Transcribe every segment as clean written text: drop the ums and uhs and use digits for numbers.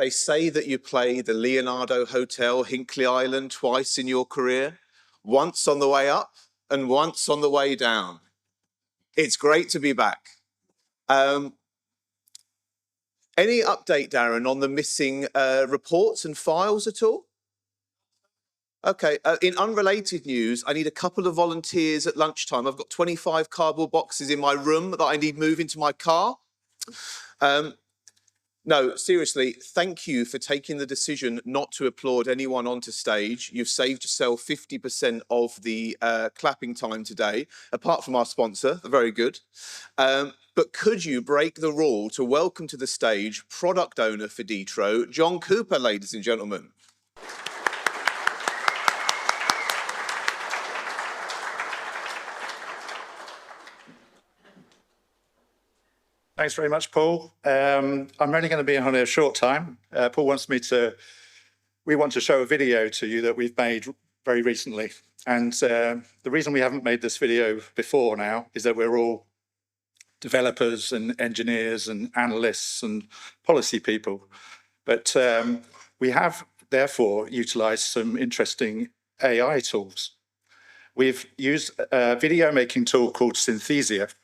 They say that you played the Leonardo Hotel, Hinkley Island, twice in your career, once on the way up and once on the way down. It's great to be back. Any update, Darren, on the missing reports and files at all? Okay, in unrelated news, I need a couple of volunteers at lunchtime. I've got 25 cardboard boxes in my room that I need moving to my car. No, seriously, thank you for taking the decision not to applaud anyone onto stage. You've saved yourself 50% of the clapping time today, apart from our sponsor, very good. But could you break the rule to welcome to the stage product owner for D-TRO, John Cooper, ladies and gentlemen. Thanks very much, Paul. I'm only going to be on here a short time. Paul wants me to, we want to show a video to you that we've made very recently. And the reason we haven't made this video before now is that we're all developers and engineers and analysts and policy people. But we have therefore utilized some interesting AI tools. We've used a video making tool called Synthesia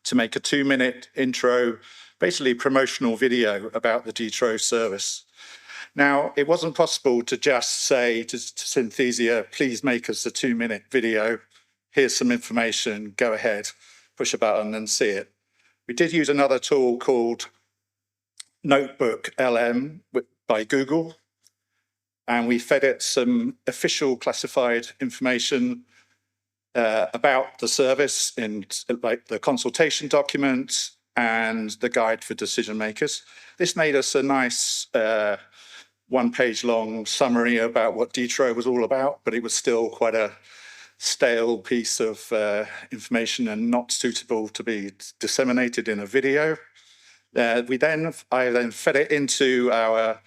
to make a 2-minute intro, basically promotional video about the D-TRO service. Now, it wasn't possible to just say to Synthesia, please make us a 2-minute video. Here's some information, go ahead, push a button and see it. We did use another tool called Notebook LM by Google, and we fed it some official classified information about the service in like the consultation document and the guide for decision makers. This made us a nice 1-page long summary about what D-TRO was all about, but it was still quite a stale piece of information and not suitable to be disseminated in a video. I then fed it into our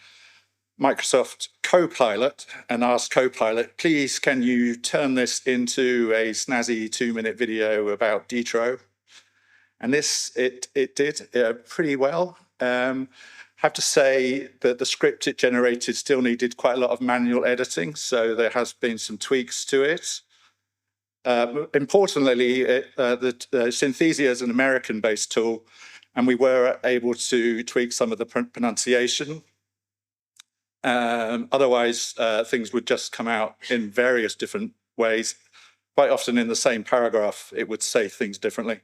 Microsoft Copilot and asked Copilot, please, can you turn this into a snazzy 2-minute video about D-TRO? And this, it did pretty well. Have to say that the script it generated still needed quite a lot of manual editing, so there has been some tweaks to it. Importantly, the Synthesia is an American-based tool, and we were able to tweak some of the pronunciation. Otherwise, things would just come out in various different ways. Quite often in the same paragraph, it would say things differently.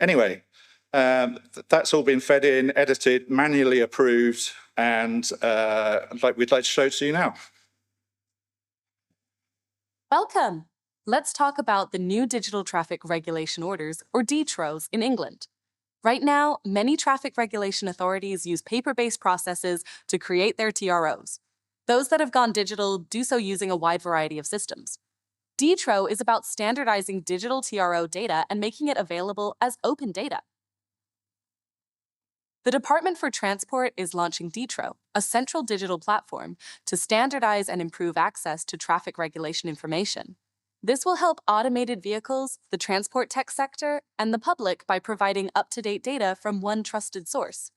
Anyway, that's all been fed in, edited, manually approved, and we'd like to show it to you now. Welcome. Let's talk about the new Digital Traffic Regulation Orders, or D-TROs, in England. Right now, many traffic regulation authorities use paper-based processes to create their TROs. Those that have gone digital do so using a wide variety of systems. D-TRO is about standardizing digital TRO data and making it available as open data. The Department for Transport is launching D-TRO, a central digital platform to standardize and improve access to traffic regulation information. This will help automated vehicles, the transport tech sector, and the public by providing up-to-date data from one trusted source.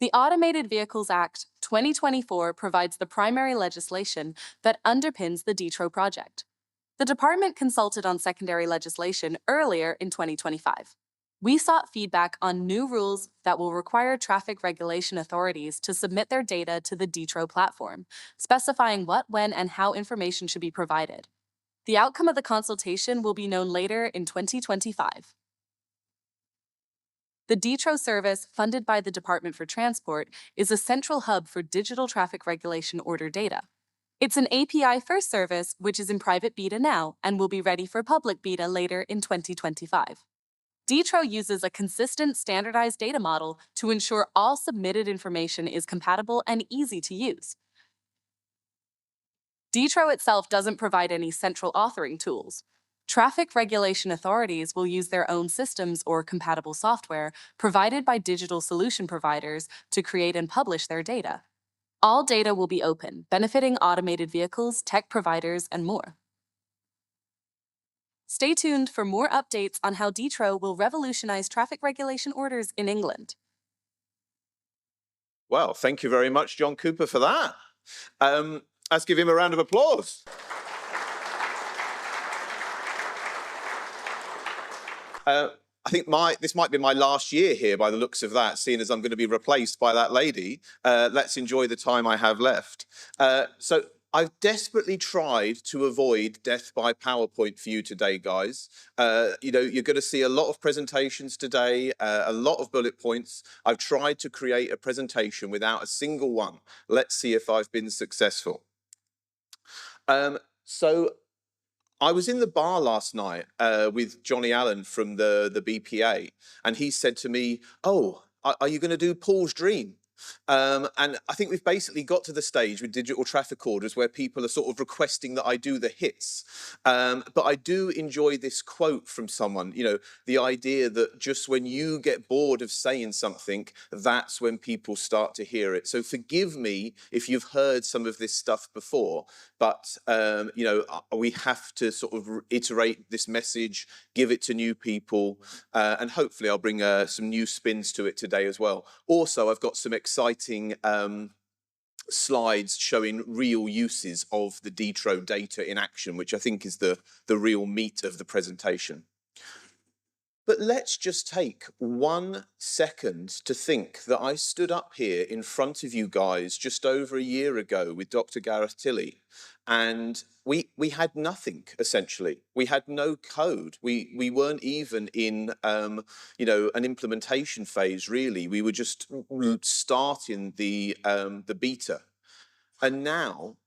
The Automated Vehicles Act 2024 provides the primary legislation that underpins the D-TRO project. The department consulted on secondary legislation earlier in 2025. We sought feedback on new rules that will require traffic regulation authorities to submit their data to the D-TRO platform, specifying what, when, and how information should be provided. The outcome of the consultation will be known later in 2025. The D-TRO service, funded by the Department for Transport, is a central hub for digital traffic regulation order data. It's an API-first service which is in private beta now and will be ready for public beta later in 2025. D-TRO uses a consistent, standardized data model to ensure all submitted information is compatible and easy to use. D-TRO itself doesn't provide any central authoring tools. Traffic regulation authorities will use their own systems or compatible software provided by digital solution providers to create and publish their data. All data will be open, benefiting automated vehicles, tech providers, and more. Stay tuned for more updates on how D-TRO will revolutionize traffic regulation orders in England. Well, thank you very much, John Cooper, for that. Let's give him a round of applause. I think this might be my last year here by the looks of that, seeing as I'm going to be replaced by that lady. Let's enjoy the time I have left. So I've desperately tried to avoid death by PowerPoint for you today, guys. You're going to see a lot of presentations today, a lot of bullet points. I've tried to create a presentation without a single one. Let's see if I've been successful. So I was in the bar last night with Johnny Allen from the BPA, and he said to me, "Oh, are you going to do Paul's Dream?" And I think we've basically got to the stage with digital traffic orders where people are sort of requesting that I do the hits. But I do enjoy this quote from someone, the idea that just when you get bored of saying something, that's when people start to hear it. So forgive me if you've heard some of this stuff before, but we have to sort of iterate this message, give it to new people, and hopefully I'll bring some new spins to it today as well. Also, I've got some exciting slides showing real uses of the D-TRO data in action, which I think is the real meat of the presentation. But let's just take 1 second to think that I stood up here in front of you guys just over a year ago with Dr. Gareth Tilley, and we had nothing, essentially. We had no code. We weren't even in an implementation phase, really. We were just starting the beta. And now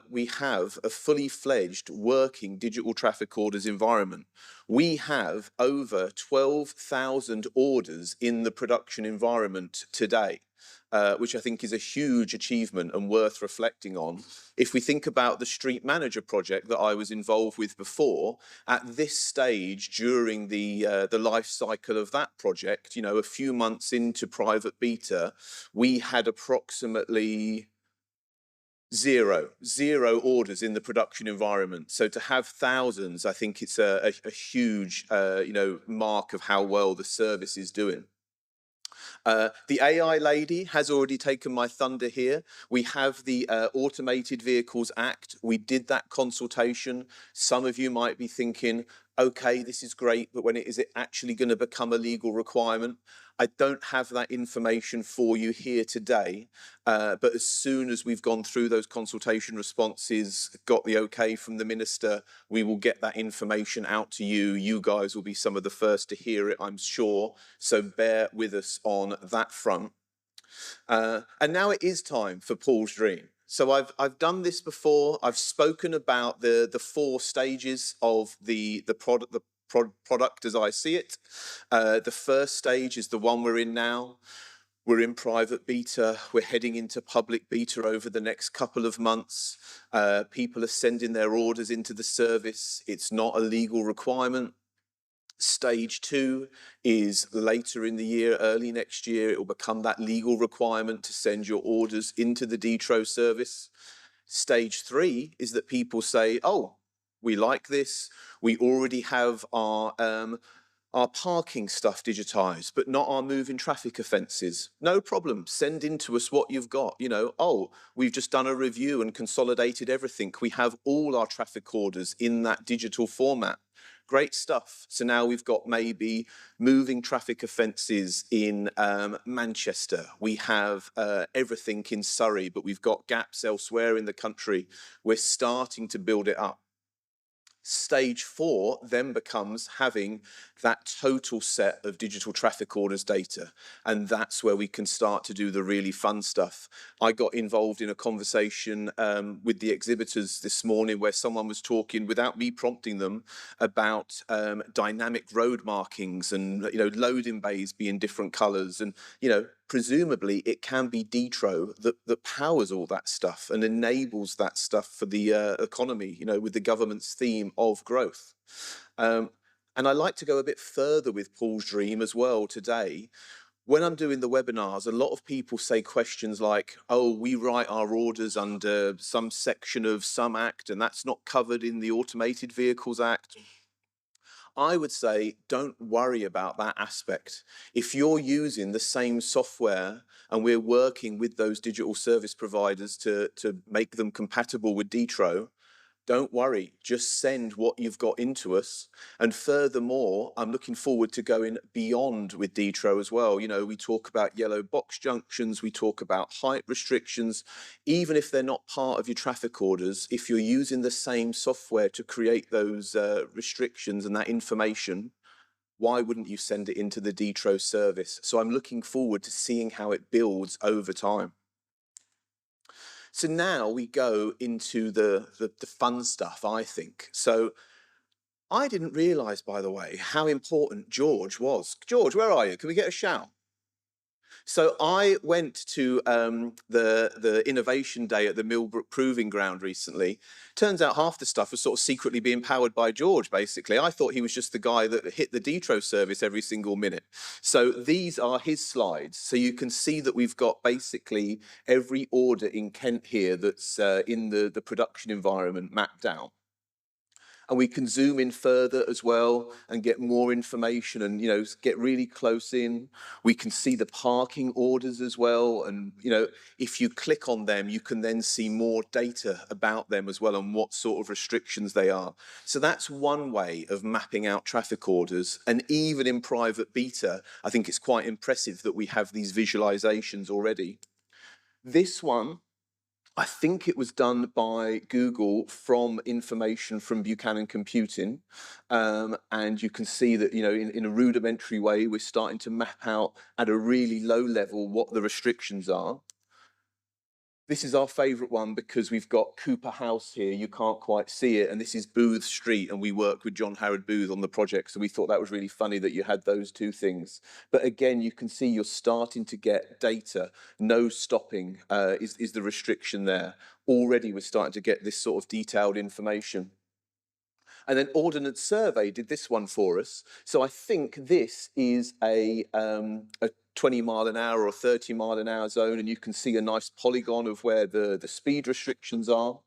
we have a fully fledged working digital traffic orders environment. We have over 12,000 orders in the production environment today, which I think is a huge achievement and worth reflecting on. If we think about the Street Manager project that I was involved with before, at this stage during the life cycle of that project, a few months into private beta, we had approximately zero orders in the production environment. So to have thousands, I think it's a huge, mark of how well the service is doing. The AI lady has already taken my thunder here. We have the Automated Vehicles Act. We did that consultation. Some of you might be thinking, okay, this is great, but when is it actually going to become a legal requirement? I don't have that information for you here today, but as soon as we've gone through those consultation responses, got the okay from the minister, we will get that information out to you. You guys will be some of the first to hear it, I'm sure, so bear with us on that front. And now it is time for Paul's Dream. So I've done this before. I've spoken about the 4 stages of the product as I see it. The first stage is the one we're in now. We're in private beta. We're heading into public beta over the next couple of months. People are sending their orders into the service. It's not a legal requirement. Stage 2 is later in the year, early next year. It will become that legal requirement to send your orders into the D-TRO service. Stage 3 is that people say, oh, we like this. We already have our parking stuff digitized, but not our moving traffic offences. No problem. Send in to us what you've got. Oh, we've just done a review and consolidated everything. We have all our traffic orders in that digital format. Great stuff. So now we've got maybe moving traffic offences in Manchester. We have everything in Surrey, but we've got gaps elsewhere in the country. We're starting to build it up. Stage 4 then becomes having that total set of digital traffic orders data. And that's where we can start to do the really fun stuff. I got involved in a conversation with the exhibitors this morning where someone was talking, without me prompting them, about dynamic road markings and loading bays being different colours. And presumably it can be D-TRO that powers all that stuff and enables that stuff for the economy, with the government's theme of growth. And I like to go a bit further with Paul's Dream as well today. When I'm doing the webinars, a lot of people say questions like, oh, we write our orders under some section of some act and that's not covered in the Automated Vehicles Act. I would say don't worry about that aspect. If you're using the same software and we're working with those digital service providers to make them compatible with D-TRO, don't worry, just send what you've got into us. And furthermore, I'm looking forward to going beyond with D-TRO as well. You know, we talk about yellow box junctions, we talk about height restrictions. Even if they're not part of your traffic orders, if you're using the same software to create those restrictions and that information, why wouldn't you send it into the D-TRO service? So I'm looking forward to seeing how it builds over time. So now we go into the fun stuff, I think. So I didn't realise, by the way, how important George was. George, where are you? Can we get a shout? So I went to the innovation day at the Millbrook Proving Ground recently. Turns out half the stuff was sort of secretly being powered by George, basically. I thought he was just the guy that hit the D-TRO service every single minute. So these are his slides. So you can see that we've got basically every order in Kent here that's in the production environment mapped out. And we can zoom in further as well and get more information and, you know, get really close in. We can see the parking orders as well. And, you know, if you click on them, you can then see more data about them as well and what sort of restrictions they are. So that's one way of mapping out traffic orders. And even in private beta, I think it's quite impressive that we have these visualizations already. This one, I think it was done by Google from information from Buchanan Computing. And you can see that, you know, in a rudimentary way, we're starting to map out at a really low level what the restrictions are. This is our favourite one because we've got Cooper House here. You can't quite see it. And this is Booth Street. And we worked with John Howard Booth on the project. So we thought that was really funny that you had those two things. But again, you can see you're starting to get data. No stopping is the restriction there. Already we're starting to get this sort of detailed information. And then Ordnance Survey did this one for us. So I think this is a 20 mile an hour or 30 mile an hour zone, and you can see a nice polygon of where the speed restrictions are.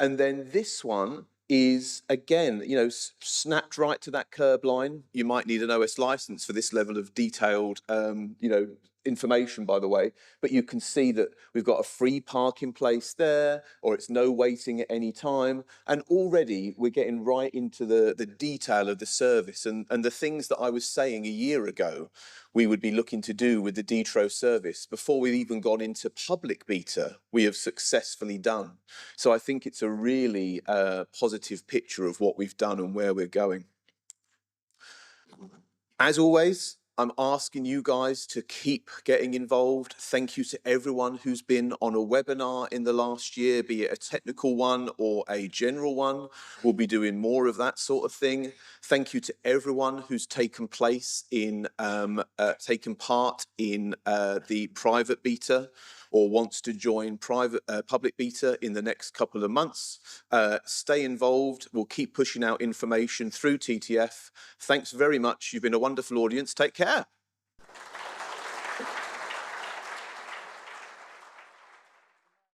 And then this one is, again, you know, snapped right to that curb line. You might need an OS license for this level of detailed, you know, information, by the way, but you can see that we've got a free parking place there, or it's no waiting at any time. And already we're getting right into the detail of the service and the things that I was saying a year ago we would be looking to do with the D-TRO service before we've even gone into public beta, we have successfully done. So I think it's a really positive picture of what we've done and where we're going. As always, I'm asking you guys to keep getting involved. Thank you to everyone who's been on a webinar in the last year, be it a technical one or a general one. We'll be doing more of that sort of thing. Thank you to everyone who's taken part in the private beta or wants to join public beta in the next couple of months. Stay involved. We'll keep pushing out information through TTF. Thanks very much. You've been a wonderful audience. Take care.